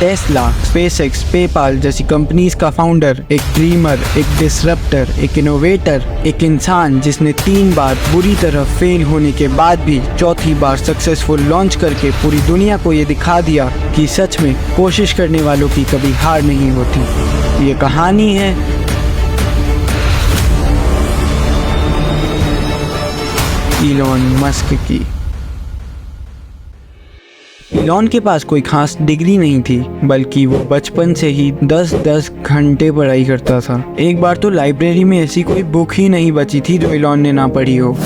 Tesla, SpaceX, PayPal जैसी companies का founder, एक ड्रीमर, एक डिसरप्टर, एक इनोवेटर, एक इंसान जिसने 3 बार बुरी तरह फेल होने के बाद भी चौथी बार सक्सेसफुल लॉन्च करके पूरी दुनिया को ये दिखा दिया कि सच में कोशिश करने वालों की कभी हार नहीं होती। ये कहानी है इलॉन मस्क की। इलॉन के पास कोई खास डिग्री नहीं थी, बल्कि वो बचपन से ही 10-10 घंटे पढ़ाई करता था। एक बार तो लाइब्रेरी में ऐसी कोई बुक ही नहीं बची थी जो इलॉन ने ना पढ़ी हो।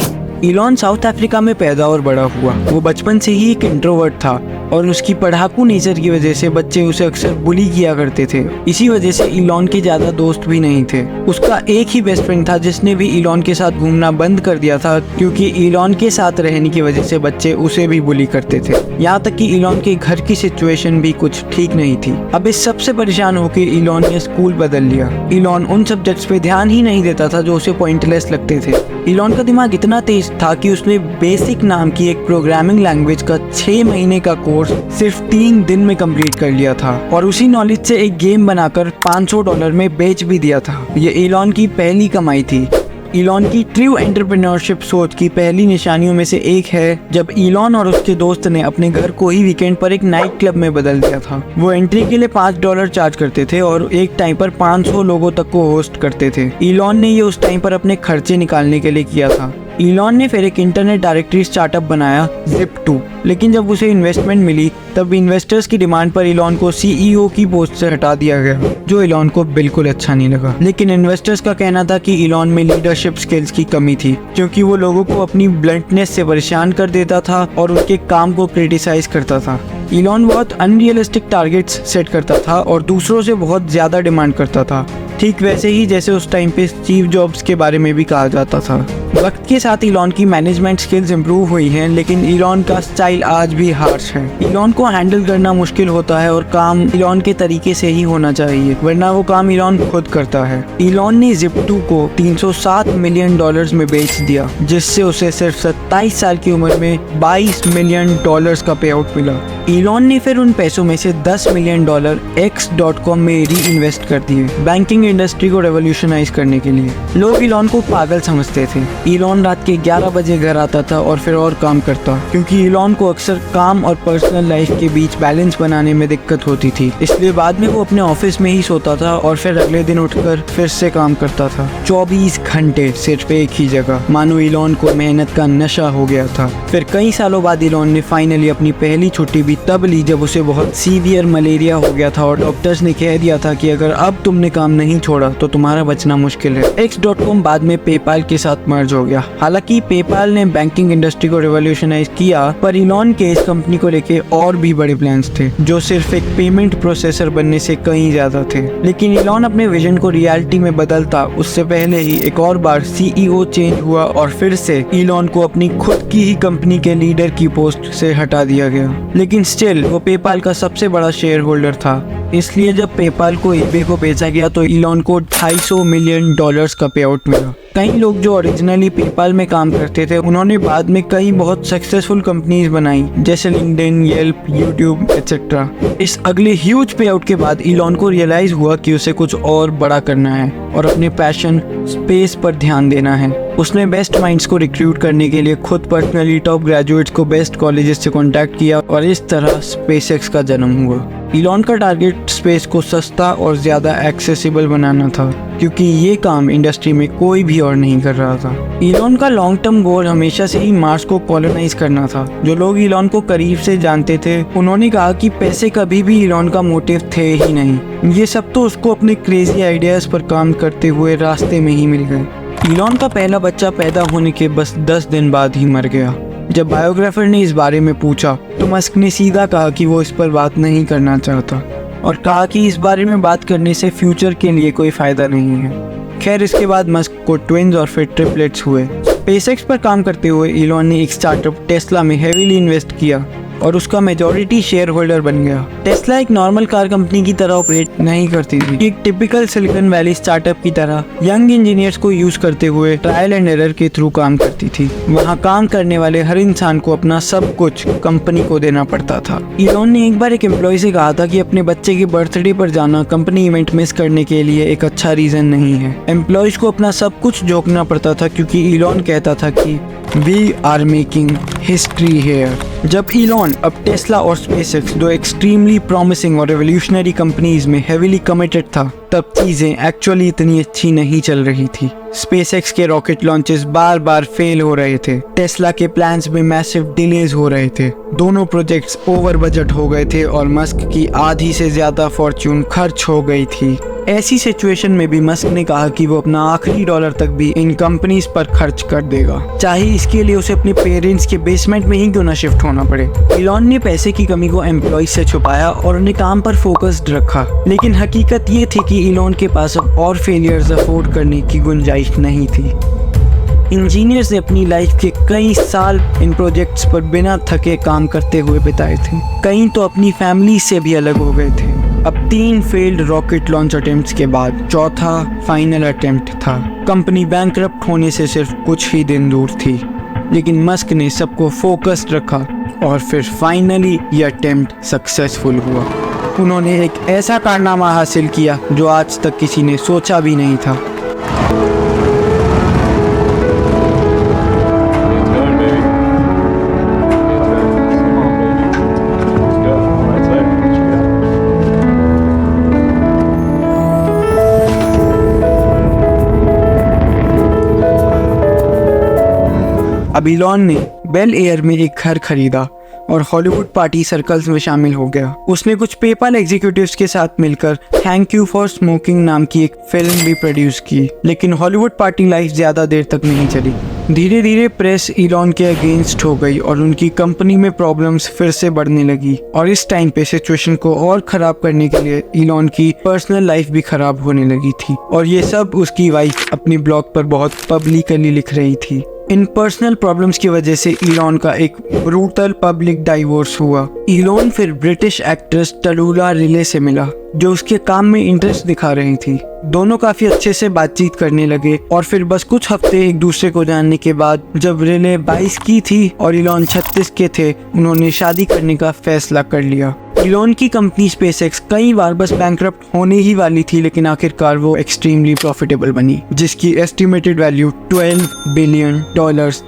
इलॉन साउथ अफ्रीका में पैदा और बड़ा हुआ। वो बचपन से ही एक इंट्रोवर्ट था और उसकी पढ़ाकू नेचर की वजह से बच्चे उसे अक्सर बुली किया करते थे। इसी वजह से इलॉन के ज्यादा दोस्त भी नहीं थे। उसका एक ही बेस्ट फ्रेंड था जिसने भी इलॉन के साथ घूमना बंद कर दिया था, क्योंकि इलॉन के साथ रहने की वजह से बच्चे उसे भी बुली करते थे। यहाँ तक कि इलॉन के घर की सिचुएशन भी कुछ ठीक नहीं थी। अब इस सबसे परेशान होकर इलॉन ने स्कूल बदल लिया। इलॉन उन सब्जेक्ट्स पे ध्यान ही नहीं देता था जो उसे पॉइंटलेस लगते थे। इलॉन का दिमाग इतना तेज था कि उसने बेसिक नाम की एक प्रोग्रामिंग लैंग्वेज का 6 महीने का कोर्स सिर्फ 3 दिन में कंप्लीट कर लिया था और उसी नॉलेज से एक गेम बनाकर $500 में बेच भी दिया था। ये इलॉन की पहली कमाई थी। इलॉन की ट्रू एंटरप्रेन्योरशिप सोच की पहली निशानियों में से एक है जब इलॉन और उसके दोस्त ने अपने घर को ही वीकेंड पर एक नाइट क्लब में बदल दिया था। वो एंट्री के लिए $5 चार्ज करते थे और एक टाइम पर 500 लोगों तक को होस्ट करते थे। इलॉन ने ये उस टाइम पर अपने खर्चे निकालने के लिए किया था। इलॉन ने फिर एक इंटरनेट डायरेक्टरी स्टार्टअप बनाया, Zip2। लेकिन जब उसे इन्वेस्टमेंट मिली तब इन्वेस्टर्स की डिमांड पर इलॉन को CEO की पोस्ट से हटा दिया गया, जो इलॉन को बिल्कुल अच्छा नहीं लगा। लेकिन इन्वेस्टर्स का कहना था कि इलॉन में लीडरशिप स्किल्स की कमी थी, क्योंकि वो लोगों को अपनी ब्लंटनेस से परेशान कर देता था और उनके काम को क्रिटिसाइज करता था। इलॉन बहुत अनरियलिस्टिक टारगेट्स सेट करता था और दूसरों से बहुत ज्यादा डिमांड करता था, ठीक वैसे ही जैसे उस टाइम पे स्टीव जॉब्स के बारे में भी कहा जाता था। वक्त के साथ इलॉन की मैनेजमेंट स्किल्स इंप्रूव हुई हैं, लेकिन इलॉन का स्टाइल आज भी हार्श है। इलॉन को हैंडल करना मुश्किल होता है और काम इलॉन के तरीके से ही होना चाहिए, वरना वो काम इलॉन खुद करता है। इलॉन ने Zip2 को $307 मिलियन में बेच दिया, जिससे उसे सिर्फ 27 साल की उम्र में $22 मिलियन का पे आउट मिला। इलॉन ने फिर उन पैसों में से $10 मिलियन X.com में री इन्वेस्ट कर दिए, बैंकिंग इंडस्ट्री को रेवोल्यूशनाइज करने के लिए। लोग इलॉन को पागल समझते थे। इलॉन रात के 11 बजे घर आता था और फिर और काम करता, क्योंकि इलॉन को अक्सर काम और पर्सनल लाइफ के बीच बैलेंस बनाने में दिक्कत होती थी। इसलिए बाद में वो अपने ऑफिस में ही सोता था और फिर अगले दिन उठकर फिर से काम करता था, 24 घंटे सिर्फ एक ही जगह, मानो इलॉन को मेहनत का नशा हो गया था। फिर कई सालों बाद इलॉन ने फाइनली अपनी पहली छुट्टी भी तब ली जब उसे बहुत सीवियर मलेरिया हो गया था और डॉक्टर्स ने कह दिया था कि अगर अब तुमने काम नहीं छोड़ा तो तुम्हारा बचना मुश्किल है। X.com बाद में पेपाल के साथ मर्ज हो गया। हालांकि पेपाल ने बैंकिंग इंडस्ट्री को रेवोल्यूशनाइज किया, पर इलॉन के इस कंपनी को लेके और भी बड़े प्लान्स थे, जो सिर्फ एक पेमेंट प्रोसेसर बनने से कहीं ज्यादा थे। लेकिन इलॉन अपने विजन को रियलिटी में बदलता उससे पहले ही एक और बार CEO चेंज हुआ और फिर से इलॉन को अपनी खुद की ही कंपनी के लीडर की पोस्ट से हटा दिया गया। लेकिन स्टिल वो पेपाल का सबसे बड़ा शेयर होल्डर था, इसलिए जब पेपाल को eBay को बेचा गया तो इलॉन को $250 मिलियन का पे आउट मिला। कई लोग जो ओरिजिनली पेपाल में काम करते थे, उन्होंने बाद में कई बहुत सक्सेसफुल कंपनीज बनाई, जैसे लिंक्डइन, येल्प, यूट्यूब एक्सेट्रा। इस अगले ह्यूज पे आउट के बाद इलॉन को रियलाइज हुआ कि उसे कुछ और बड़ा करना है और अपने पैशन स्पेस पर ध्यान देना है। उसने बेस्ट माइंड्स को रिक्रूट करने के लिए खुद पर्सनली टॉप ग्रेजुएट्स को बेस्ट कॉलेजेस से कांटेक्ट किया और इस तरह स्पेसएक्स का जन्म हुआ। इलॉन का टारगेट स्पेस को सस्ता और ज़्यादा एक्सेसिबल बनाना था, क्योंकि ये काम इंडस्ट्री में कोई भी और नहीं कर रहा था। इलॉन का लॉन्ग टर्म गोल हमेशा से ही मार्स को कॉलोनाइज करना था। जो लोग इलॉन को करीब से जानते थे, उन्होंने कहा कि पैसे कभी भी इलॉन का मोटिव थे ही नहीं। ये सब तो उसको अपने क्रेजी आइडियाज पर काम करते हुए रास्ते में ही मिल गए। इलॉन का पहला बच्चा पैदा होने के बस 10 दिन बाद ही मर गया। जब बायोग्राफर ने इस बारे में पूछा तो मस्क ने सीधा कहा कि वो इस पर बात नहीं करना चाहता और कहा कि इस बारे में बात करने से फ्यूचर के लिए कोई फायदा नहीं है। खैर, इसके बाद मस्क को ट्विन्स और फिर ट्रिपलेट्स हुए। स्पेसएक्स पर काम करते हुए इलॉन ने एक स्टार्टअप टेस्ला में हेवीली इन्वेस्ट किया और उसका मेजॉरिटी शेयर होल्डर बन गया। टेस्ला एक नॉर्मल कार कंपनी की तरह ऑपरेट नहीं करती थी। एक टिपिकल सिलिकॉन वैली स्टार्टअप की तरह यंग इंजीनियर्स को यूज करते हुए ट्रायल एंड एरर के थ्रू काम करती थी। वहाँ काम करने वाले हर इंसान को अपना सब कुछ कंपनी को देना पड़ता था। इलॉन ने एक बार एक एम्प्लॉय से कहा था कि अपने बच्चे के बर्थडे पर जाना कंपनी इवेंट मिस करने के लिए एक अच्छा रीजन नहीं है। एम्प्लॉयज को अपना सब कुछ झोंकना पड़ता था क्योंकि इलॉन कहता था कि we are making history here. जब इलॉन अब टेस्ला और स्पेसएक्स दो एक्सट्रीमली प्रॉमिसिंग और रेवोल्यूशनरी कंपनीज में हेवीली कमिटेड था, तब चीजें एक्चुअली इतनी अच्छी नहीं चल रही थी। स्पेसएक्स के रॉकेट लॉन्चेस बार बार फेल हो रहे थे। टेस्ला के प्लान्स में मैसिव डिलेज हो रहे थे। दोनों प्रोजेक्ट्स ओवर बजट हो गए थे और मस्क की आधी से ज्यादा फॉर्च्यून खर्च हो गई थी। ऐसी सिचुएशन में भी मस्क ने कहा कि वो अपना आखिरी डॉलर तक भी इन कंपनीज पर खर्च कर देगा, चाहे इसके लिए उसे अपने पेरेंट्स के बेसमेंट में ही क्यों ना शिफ्ट होना पड़े। इलॉन ने पैसे की कमी को एम्प्लॉय से छुपाया और उन्हें काम पर फोकस्ड रखा, लेकिन हकीकत ये थी कि इलॉन के पास अब और फेलियर्स अफोर्ड करने की गुंजाइश नहीं थी। इंजीनियर्स ने अपनी लाइफ के कई साल इन प्रोजेक्ट्स पर बिना थके काम करते हुए बिताए थे। कई तो अपनी फैमिली से भी अलग हो गए थे। अब 3 फेल्ड रॉकेट लॉन्च अटेम्प्ट्स के बाद चौथा फाइनल अटेम्प्ट था। कंपनी बैंकरप्ट होने से सिर्फ कुछ ही दिन दूर थी, लेकिन मस्क ने सबको फोकस्ड रखा और फिर फाइनली ये अटेम्प्ट सक्सेसफुल हुआ। उन्होंने एक ऐसा कारनामा हासिल किया जो आज तक किसी ने सोचा भी नहीं था। अब इलॉन ने बेल एयर में एक घर खरीदा और हॉलीवुड पार्टी सर्कल्स में शामिल हो गया। उसने कुछ पेपल एग्जीक्यूटिव्स के साथ मिलकर थैंक यू फॉर स्मोकिंग नाम की एक फिल्म भी प्रोड्यूस की, लेकिन हॉलीवुड पार्टी लाइफ ज्यादा देर तक नहीं चली। धीरे धीरे प्रेस इलॉन के अगेंस्ट हो गई और उनकी कंपनी में प्रॉब्लम्स फिर से बढ़ने लगी, और इस टाइम पे सिचुएशन को और खराब करने के लिए इलॉन की पर्सनल लाइफ भी खराब होने लगी थी, और ये सब उसकी वाइफ अपनी ब्लॉग पर बहुत पब्लिकली लिख रही थी। इन पर्सनल प्रॉब्लम्स की वजह से इलॉन का एक ब्रूटल पब्लिक डाइवोर्स हुआ। इलॉन फिर ब्रिटिश एक्ट्रेस टलूला रिले से मिला, जो उसके काम में इंटरेस्ट दिखा रही थी। दोनों काफी अच्छे से बातचीत करने लगे और फिर बस कुछ हफ्ते एक दूसरे को जानने के बाद जब रिले 22 की थी और इलॉन 36 के थे, उन्होंने शादी करने का फैसला कर लिया। इलॉन की कंपनी स्पेसएक्स कई बार बस बैंकरप्ट होने ही वाली थी, लेकिन आखिरकार वो एक्सट्रीमली प्रॉफिटेबल बनी, जिसकी एस्टिमेटेड वैल्यू $12 बिलियन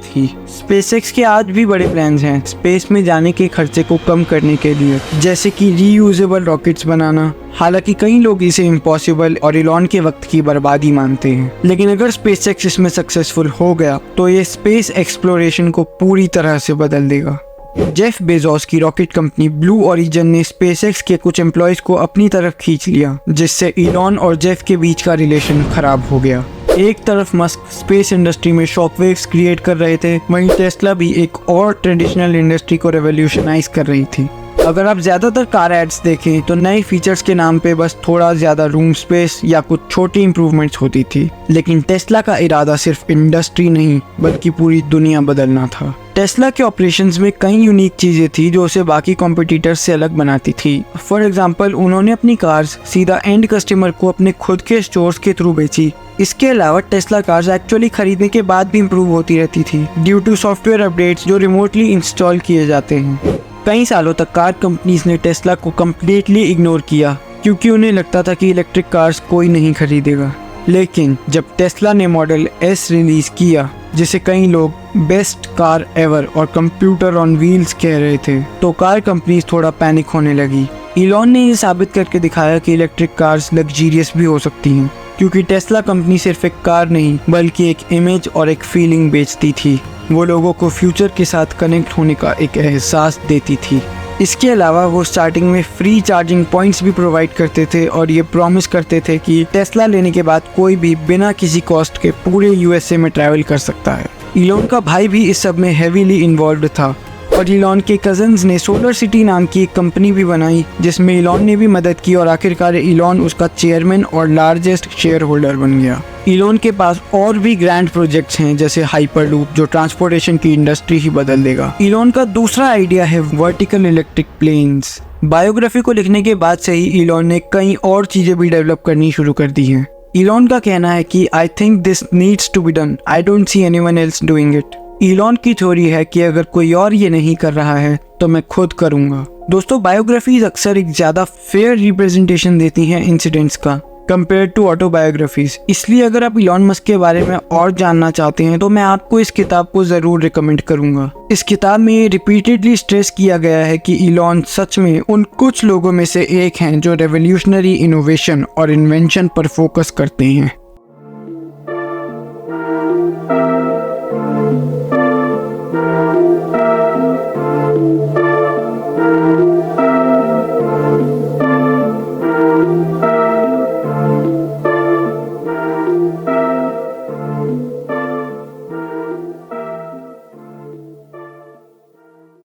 थी। स्पेसएक्स के आज भी बड़े प्लान्स हैं स्पेस में जाने के खर्चे को कम करने के लिए, जैसे कि रीयूजेबल रॉकेट्स बनाना। हालांकि कई लोग इसे इम्पॉसिबल और इलॉन के वक्त की बर्बादी मानते हैं, लेकिन अगर स्पेसएक्स इसमें सक्सेसफुल हो गया तो ये स्पेस एक्सप्लोरेशन को पूरी तरह से बदल देगा। जेफ बेजोस की रॉकेट कंपनी ब्लू ओरिजिन ने स्पेसएक्स के कुछ एम्प्लॉयज को अपनी तरफ खींच लिया, जिससे इलॉन और जेफ के बीच का रिलेशन खराब हो गया। एक तरफ मस्क स्पेस इंडस्ट्री में शॉकवेव्स क्रिएट कर रहे थे, वहीं टेस्ला भी एक और ट्रेडिशनल इंडस्ट्री को रेवोल्यूशनाइज कर रही थी। अगर आप ज्यादातर कार एड्स देखें तो नए फीचर्स के नाम पे बस थोड़ा ज्यादा रूम स्पेस या कुछ छोटी इंप्रूवमेंट्स होती थी, लेकिन टेस्ला का इरादा सिर्फ इंडस्ट्री नहीं बल्कि पूरी दुनिया बदलना था। टेस्ला के ऑपरेशंस में कई यूनिक चीजें थी जो उसे बाकी कॉम्पिटिटर्स से अलग बनाती थी। फॉर एग्जांपल, उन्होंने अपनी कार्स सीधा एंड कस्टमर को अपने खुद के स्टोर्स के थ्रू बेची। इसके अलावा टेस्ला कार्स एक्चुअली खरीदने के बाद भी इम्प्रूव होती रहती थी ड्यू टू सॉफ्टवेयर अपडेट्स जो रिमोटली इंस्टॉल किए जाते हैं। कई सालों तक कार कंपनीज ने टेस्ला को कम्प्लीटली इग्नोर किया क्योंकि उन्हें लगता था कि इलेक्ट्रिक कार्स कोई नहीं खरीदेगा। लेकिन जब टेस्ला ने मॉडल S रिलीज किया, जिसे कई लोग बेस्ट कार एवर और कंप्यूटर ऑन व्हील्स कह रहे थे, तो कार कंपनीज थोड़ा पैनिक होने लगी। इलॉन ने ये साबित करके दिखाया कि इलेक्ट्रिक कार्स लग्जीरियस भी हो सकती हैं, क्योंकि टेस्ला कंपनी सिर्फ एक कार नहीं बल्कि एक इमेज और एक फीलिंग बेचती थी। वो लोगों को फ्यूचर के साथ कनेक्ट होने का एक एहसास देती थी। इसके अलावा वो स्टार्टिंग में फ्री चार्जिंग पॉइंट्स भी प्रोवाइड करते थे और ये प्रॉमिस करते थे कि टेस्ला लेने के बाद कोई भी बिना किसी कॉस्ट के पूरे USA में ट्रैवल कर सकता है। इलॉन का भाई भी इस सब में हेवीली इन्वॉल्व था और इलॉन के कजन्स ने सोलर सिटी नाम की एक कंपनी भी बनाई जिसमें इलॉन ने भी मदद की और आखिरकार इलॉन उसका चेयरमैन और लार्जेस्ट शेयर होल्डर बन गया। इलॉन के पास और भी ग्रैंड प्रोजेक्ट्स हैं जैसे हाइपरलूप जो ट्रांसपोर्टेशन की इंडस्ट्री ही बदल देगा। इलॉन का दूसरा आइडिया है वर्टिकल इलेक्ट्रिक प्लेन्स। बायोग्राफी को लिखने के बाद से ही इलॉन ने कई और चीजें भी डेवलप करनी शुरू कर दी हैं। इलॉन का कहना है कि I think this needs to be done, I don't see anyone else doing it. Elon की थ्योरी है कि अगर कोई और ये नहीं कर रहा है तो मैं खुद करूंगा। दोस्तों, बायोग्राफीज अक्सर एक ज्यादा फेयर रिप्रेजेंटेशन देती हैं इंसिडेंट्स का कंपेयर टू ऑटोबायोग्राफीज। इसलिए अगर आप इलॉन मस्क के बारे में और जानना चाहते हैं तो मैं आपको इस किताब को जरूर रिकमेंड करूंगा। इस किताब में ये रिपीटेडली स्ट्रेस किया गया है कि इलॉन सच में उन कुछ लोगों में से एक हैं जो रेवोल्यूशनरी इनोवेशन और इन्वेंशन पर फोकस करते हैं।